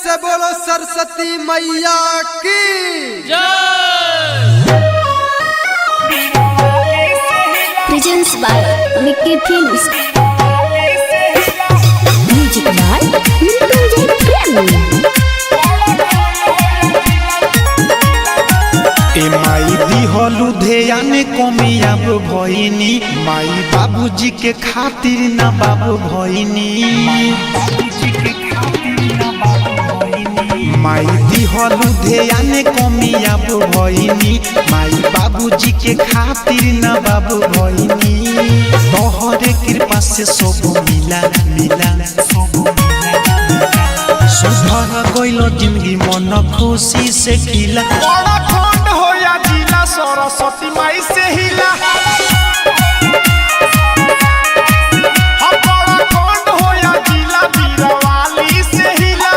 से बोलो सरस्वती मैया की जय। Presents by Mickey Films. Music by Mrityunjay Prem. ए माई दिहलु ध्यान कमियाब भइनी माई बाबूजी के खातिर ना बाबू भइनी माई दिहलु ध्यान कमियाब भइनी माई बाबूजी के खातिर ना बाबू भइनी तोहरे कृपा से सब मिला सुधर गइलो जिंदगी मन खुशी से खिला सरस्वती माई से हिला खंड हो या जिला बीरवाली से हिला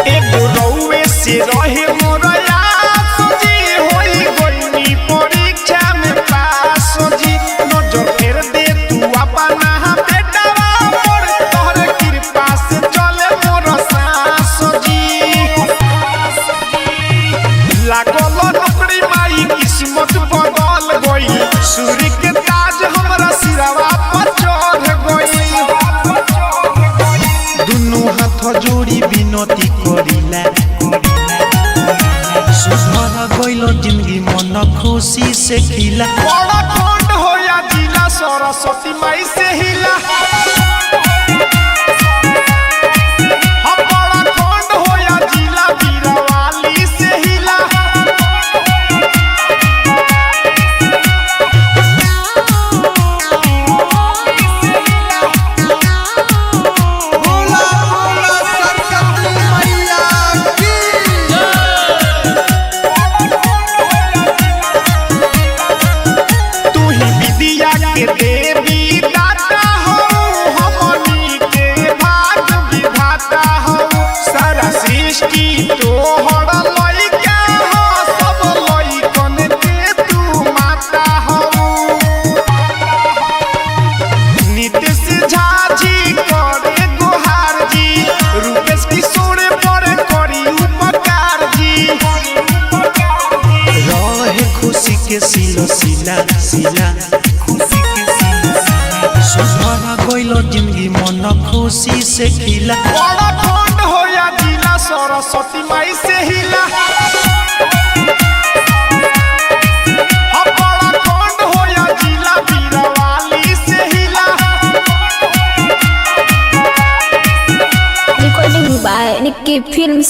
से रहे मोरया सोजी होई गईनी परीक्षा में पास सोजी नजर फेर दे तू अपना बेटावा पर तोहर कृपा से चले मोर सांस सोजी लागल नौकरी माई किस्मत बदल गई सूर्य के ताज हमरा सिरवा पर चढ़ गई दुनु हाथ जोड़ी विनती करिला सुधर गइलो जिंदगी मन खुशी से खिला बड़ा खंड हो या जिला सरस्वती माई से हिला बड़ा खंड हो या जिला बीरवाली से हिला बोला बोला सरस्वती मैया की तू ही विद्या के देवी दाता हो हमनी के भाग विधाता हो सारा सृष्टि तोहर लइका हो सब लइकन के तू माता हो नित्य से झाजी करे गुहार जी रूपेश किशोर पर करी उपकार जी रहे खुशी के सिला सुधर गइलो जिंदगी मन खुशी से खिला बड़ा खंड हो या जिला सरस्वती माई से हिला बड़ा खंड हो या जिला बीरवाली से हिला Recording by Mickey Films.